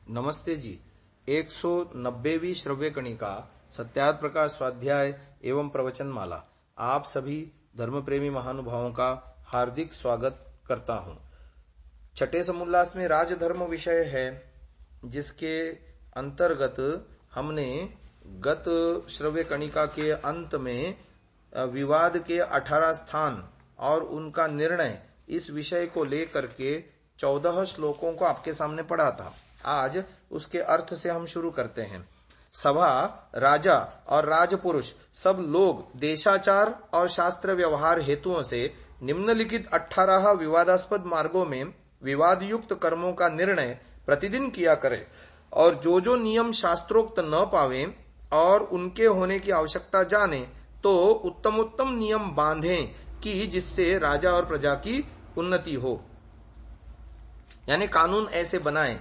नमस्ते जी। 190वीं श्रव्य कणिका सत्यार्थ प्रकाश स्वाध्याय एवं प्रवचन माला आप सभी धर्म प्रेमी महानुभावों का हार्दिक स्वागत करता हूं। छठे समुल्लास में राजधर्म विषय है, जिसके अंतर्गत हमने गत श्रव्य कणिका के अंत में विवाद के 18 स्थान और उनका निर्णय इस विषय को लेकर के 14 श्लोकों को आपके सामने पढ़ा था। आज उसके अर्थ से हम शुरू करते हैं। सभा, राजा और राजपुरुष सब लोग देशाचार और शास्त्र व्यवहार हेतुओं से निम्नलिखित 18 विवादास्पद मार्गों में विवाद युक्त कर्मों का निर्णय प्रतिदिन किया करे और जो नियम शास्त्रोक्त न पावे और उनके होने की आवश्यकता जाने तो उत्तम नियम बांधें कि जिससे राजा और प्रजा की उन्नति हो। यानी कानून ऐसे बनाएं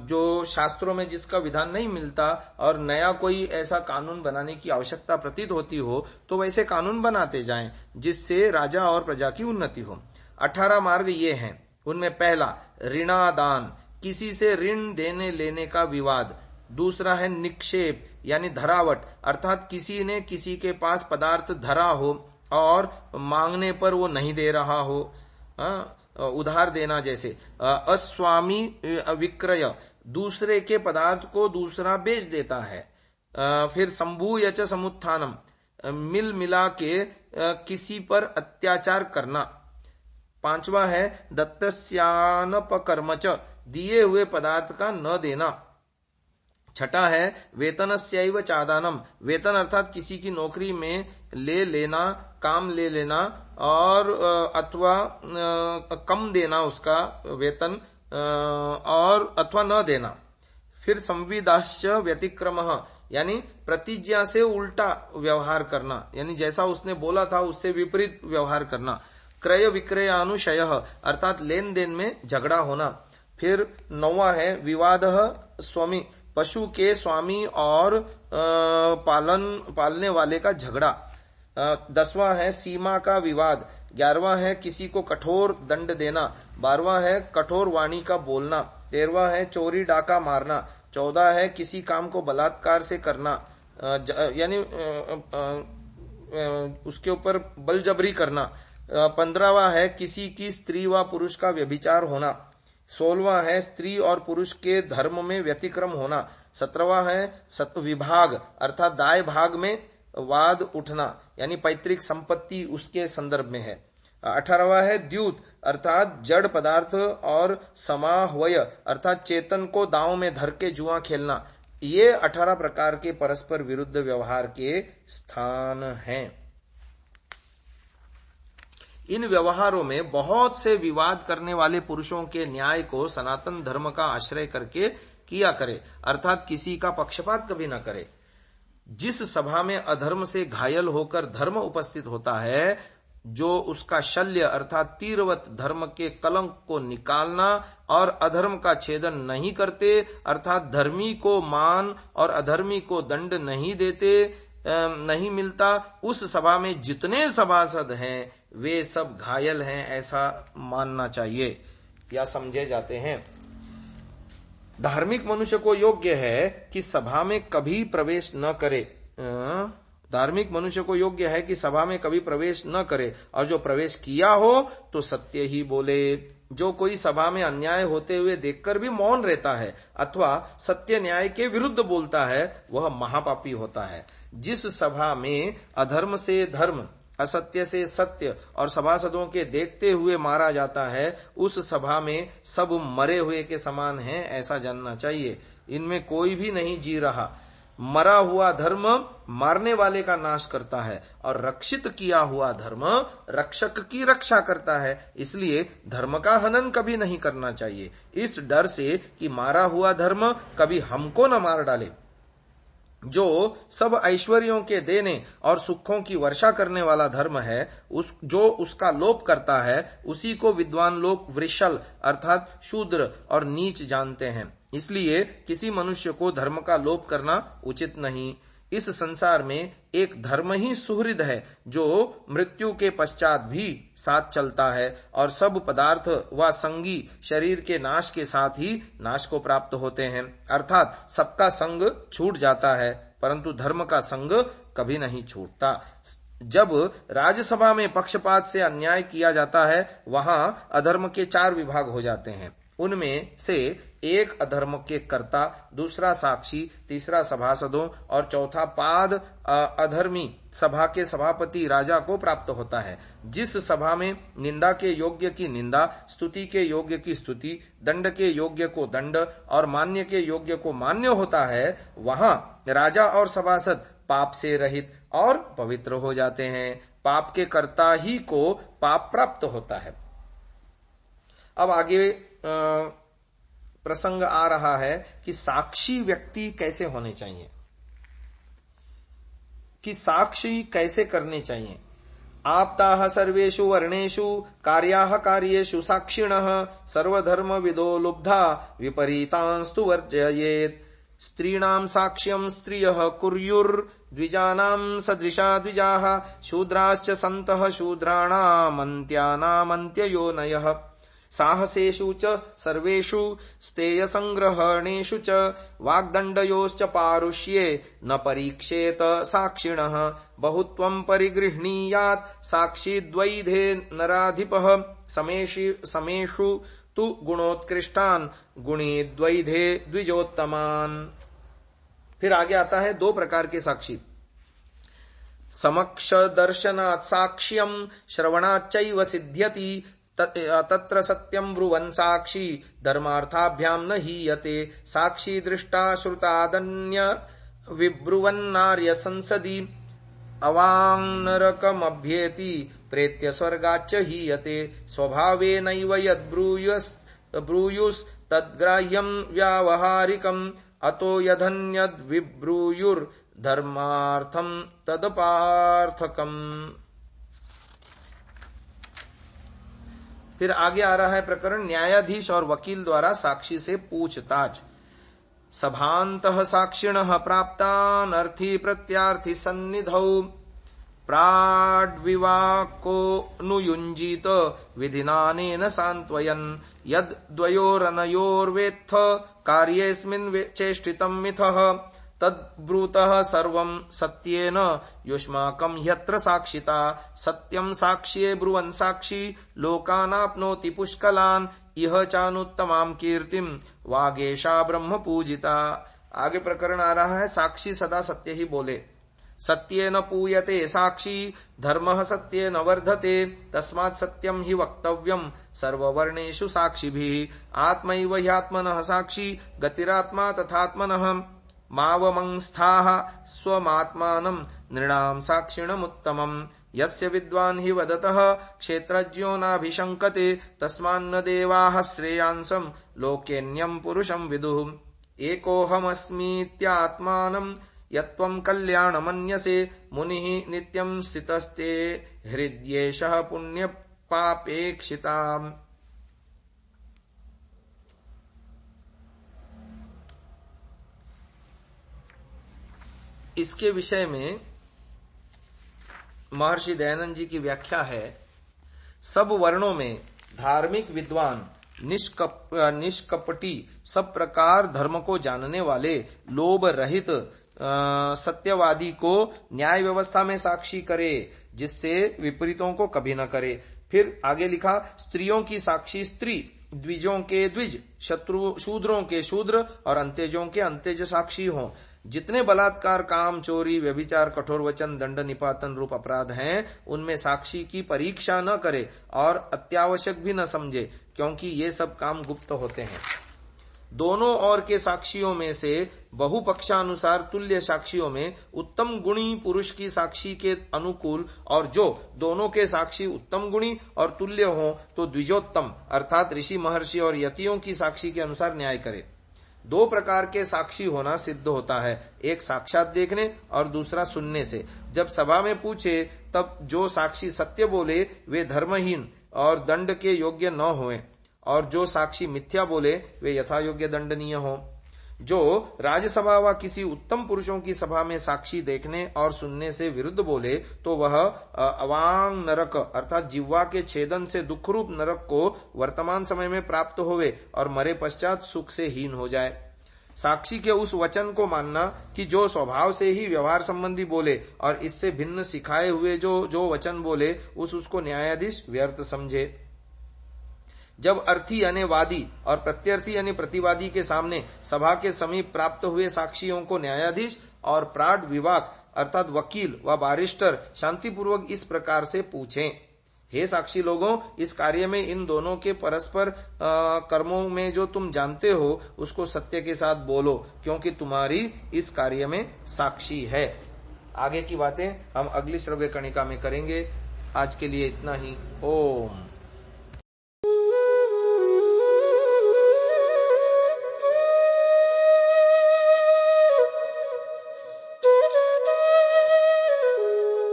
जो शास्त्रों में जिसका विधान नहीं मिलता और नया कोई ऐसा कानून बनाने की आवश्यकता प्रतीत होती हो तो वैसे कानून बनाते जाएं जिससे राजा और प्रजा की उन्नति हो। 18 मार्ग ये हैं। उनमें पहला ऋणादान, किसी से ऋण देने लेने का विवाद। दूसरा है निक्षेप यानी धरावट, अर्थात किसी ने किसी के पास पदार्थ धरा हो और मांगने पर वो नहीं दे रहा हो, उधार देना जैसे। अस्वामी विक्रय, दूसरे के पदार्थ को दूसरा बेच देता है। फिर संभूय च समुत्थानम, मिल मिला के किसी पर अत्याचार करना। पांचवा है दत्तस्यानपकर्म च, दिए हुए पदार्थ का न देना। छठा है वेतनस्यैव चादानम, वेतन अर्थात किसी की नौकरी में ले लेना, काम ले लेना और अथवा कम देना उसका वेतन और अथवा न देना। फिर संविदाश्च व्यतिक्रम, यानी प्रतिज्ञा से उल्टा व्यवहार करना, यानी जैसा उसने बोला था उससे विपरीत व्यवहार करना। क्रय विक्रयानुशय, अर्थात लेन देन में झगड़ा होना। फिर 9वां है विवाद स्वामी, पशु के स्वामी और पालने वाले का झगड़ा। 10वां है सीमा का विवाद। 11वां है किसी को कठोर दंड देना। 12वां है कठोर वाणी का बोलना। 13वां है चोरी डाका मारना। 14 है किसी काम को बलात्कार से करना, यानी उसके ऊपर बलजबरी करना। 15वां है किसी की स्त्री व पुरुष का व्यभिचार होना। 16वां है स्त्री और पुरुष के धर्म में व्यतिक्रम होना। 17वां है विभाग, अर्थात दाय भाग में वाद उठना, यानी पैतृक संपत्ति उसके संदर्भ में है। 18वां है द्यूत, अर्थात जड़ पदार्थ और समाहवय, अर्थात चेतन को दांव में धर के जुआ खेलना। ये 18 प्रकार के परस्पर विरुद्ध व्यवहार के स्थान हैं। इन व्यवहारों में बहुत से विवाद करने वाले पुरुषों के न्याय को सनातन धर्म का आश्रय करके किया करे, अर्थात किसी का पक्षपात कभी न करे। जिस सभा में अधर्म से घायल होकर धर्म उपस्थित होता है, जो उसका शल्य अर्थात तीरवत धर्म के कलंक को निकालना और अधर्म का छेदन नहीं करते, अर्थात धर्मी को मान और अधर्मी को दंड नहीं देते, नहीं मिलता, उस सभा में जितने सभासद हैं वे सब घायल हैं, ऐसा मानना चाहिए या समझे जाते हैं। धार्मिक मनुष्य को योग्य है कि सभा में कभी प्रवेश न करे। धार्मिक मनुष्य को योग्य है कि सभा में कभी प्रवेश न करे और जो प्रवेश किया हो तो सत्य ही बोले। जो कोई सभा में अन्याय होते हुए देखकर भी मौन रहता है अथवा सत्य न्याय के विरुद्ध बोलता है, वह महापापी होता है। जिस सभा में अधर्म से धर्म, असत्य से सत्य और सभासदों के देखते हुए मारा जाता है, उस सभा में सब मरे हुए के समान हैं, ऐसा जानना चाहिए। इनमें कोई भी नहीं जी रहा। मरा हुआ धर्म मारने वाले का नाश करता है और रक्षित किया हुआ धर्म रक्षक की रक्षा करता है। इसलिए धर्म का हनन कभी नहीं करना चाहिए, इस डर से कि मारा हुआ धर्म कभी हमको न मार डाले। जो सब ऐश्वर्यों के देने और सुखों की वर्षा करने वाला धर्म है, जो उसका लोप करता है, उसी को विद्वान लोग वृषल अर्थात शूद्र और नीच जानते हैं। इसलिए किसी मनुष्य को धर्म का लोप करना उचित नहीं। इस संसार में एक धर्म ही सुहृद है जो मृत्यु के पश्चात भी साथ चलता है और सब पदार्थ व संगी शरीर के नाश के साथ ही नाश को प्राप्त होते हैं। अर्थात सबका संग छूट जाता है परंतु धर्म का संग कभी नहीं छूटता। जब राज्यसभा में पक्षपात से अन्याय किया जाता है वहां अधर्म के 4 विभाग हो जाते हैं। उनमें से एक अधर्म के कर्ता, दूसरा साक्षी, तीसरा सभासदों और चौथा पाद अधर्मी सभा के सभापति राजा को प्राप्त होता है। जिस सभा में निंदा के योग्य की निंदा, स्तुति के योग्य की स्तुति, दंड के योग्य को दंड और मान्य के योग्य को मान्य होता है वहां राजा और सभासद पाप से रहित और पवित्र हो जाते हैं। पाप के कर्ता ही को पाप प्राप्त होता है। अब आगे प्रसंग आ रहा है कि साक्षी व्यक्ति कैसे होने चाहिए, कि साक्षी कैसे करने चाहिए। आप्ताः सर्वेषु वर्णेषु कार्याः कार्येषु साक्षिणः सर्वधर्मविदो लुब्धा विपरीतांस्तु वर्जयेत्। स्त्रीणां साक्ष्यं स्त्रियः कुर्युर्द्विजानां सदृशा द्विजाः शूद्राश्च सन्तः शूद्राणामन्त्यानामन्त्ययोनयः। साहसेषु च सर्वेषु स्तेयसंग्रहणेषु च वाग्दण्डयोश्च पारुष्ये न परीक्षेत साक्षिणः। बहुत्वं परिगृह्णीयात् साक्षी द्वैधे नराधिपः समेषु तु गुणोत्कृष्टान् गुणी द्वैधे द्विजोत्तमान्। फिर आगे आता है 2 प्रकार के साक्षी। समक्ष दर्शनात् साक्ष्यं श्रवणाच्चैव सिद्ध्यति तत्र सत्यं ब्रुवन् साक्षी धर्मार्थाभ्यां न हीयते। साक्षी दृष्टा श्रुतादन्य विब्रुवन्नार्य संसदि अवाङ्नरकमभ्येति प्रेत्य स्वर्गाच्च हीयते। स्वभावेनैव यद्ब्रूयुस्तद्ग्राह्यं व्यावहारिकम् अतो यदन्यद्विब्रूयुर्धर्मार्थं तदपार्थकम्। फिर आगे आ रहा है प्रकरण न्यायाधीश और वकील द्वारा साक्षी से पूछताछ। सभान्तः साक्षिणः प्राप्तानर्थी प्रत्यार्थी सन्निधौ प्राड्विवाको नुयुञ्जीत विधिनानेन सान्त्वयन्। यद् द्वयोरनयोर्वेत्थ कार्येऽस्मिन् चेष्टितं मिथः तद्ब्रूतः सर्वं सत्येन युष्माकं ह्यत्र साक्षिता। सत्यं साक्ष्ये ब्रुवन् साक्षी लोकानाप्नोति पुष्कलान् इह चानुत्तमां कीर्तिं वागेशा ब्रह्म पूजिता। आगे प्रकरण आ रहा है साक्षी सदा सत्य ही बोले। सत्येन पूयते साक्षी धर्मः सत्येन वर्धते तस्मात् सत्यं हि वक्तव्यं सर्ववर्णेषु साक्षिभिः। आत्मैव ह्यात्मनः साक्षी गतिरात्मा तथात्मनः मावमंस्थाः स्वमात्मानं नृणां साक्षिणमुत्तमम्। यस्य विद्वान् हि वदतः क्षेत्रज्ञो नाभिशङ्कते तस्मान्न देवाः श्रेयांसं लोकेऽन्यं पुरुषं विदुः। एकोऽहमस्मीत्यात्मानं यत्त्वं कल्याणमन्यसे मुनिः नित्यं स्थितस्ते हृद्येषः पुण्यपापेक्षिताम्। इसके विषय में महर्षि दयानंद जी की व्याख्या है। सब वर्णों में धार्मिक विद्वान निष्कपटी सब प्रकार धर्म को जानने वाले लोभ रहित सत्यवादी को न्याय व्यवस्था में साक्षी करे जिससे विपरीतों को कभी न करे। फिर आगे लिखा स्त्रियों की साक्षी स्त्री, द्विजों के द्विज, शूद्रों के शूद्र और अंत्यजों के अंत्यज साक्षी हों। जितने बलात्कार, काम, चोरी, व्यभिचार, कठोर वचन, दंड निपातन रूप अपराध हैं उनमें साक्षी की परीक्षा न करे और अत्यावश्यक भी न समझे क्योंकि ये सब काम गुप्त होते हैं। दोनों ओर के साक्षियों में से बहुपक्षानुसार तुल्य साक्षियों में उत्तम गुणी पुरुष की साक्षी के अनुकूल और जो दोनों के साक्षी उत्तम गुणी और तुल्य हों तो द्विजोत्तम अर्थात ऋषि, महर्षि और यतियों की साक्षी के अनुसार न्याय करे। 2 प्रकार के साक्षी होना सिद्ध होता है, एक साक्षात देखने और दूसरा सुनने से। जब सभा में पूछे तब जो साक्षी सत्य बोले वे धर्महीन और दंड के योग्य न हों और जो साक्षी मिथ्या बोले वे यथा योग्य दंडनीय हों। जो राजसभा व किसी उत्तम पुरुषों की सभा में साक्षी देखने और सुनने से विरुद्ध बोले तो वह अवांग नरक अर्थात जिह्वा के छेदन से दुखरूप नरक को वर्तमान समय में प्राप्त होवे और मरे पश्चात सुख से हीन हो जाए। साक्षी के उस वचन को मानना कि जो स्वभाव से ही व्यवहार संबंधी बोले और इससे भिन्न सिखाए हुए जो वचन बोले उसको न्यायाधीश व्यर्थ समझे। जब अर्थी यानी वादी और प्रत्यर्थी यानी प्रतिवादी के सामने सभा के समीप प्राप्त हुए साक्षियों को न्यायाधीश और प्राड विभाग अर्थात वकील व बारिस्टर शांतिपूर्वक इस प्रकार से पूछें, हे साक्षी लोगों, इस कार्य में इन दोनों के परस्पर कर्मों में जो तुम जानते हो उसको सत्य के साथ बोलो, क्योंकि तुम्हारी इस कार्य में साक्षी है। आगे की बातें हम अगली श्रव्य कणिका में करेंगे। आज के लिए इतना ही। ओम।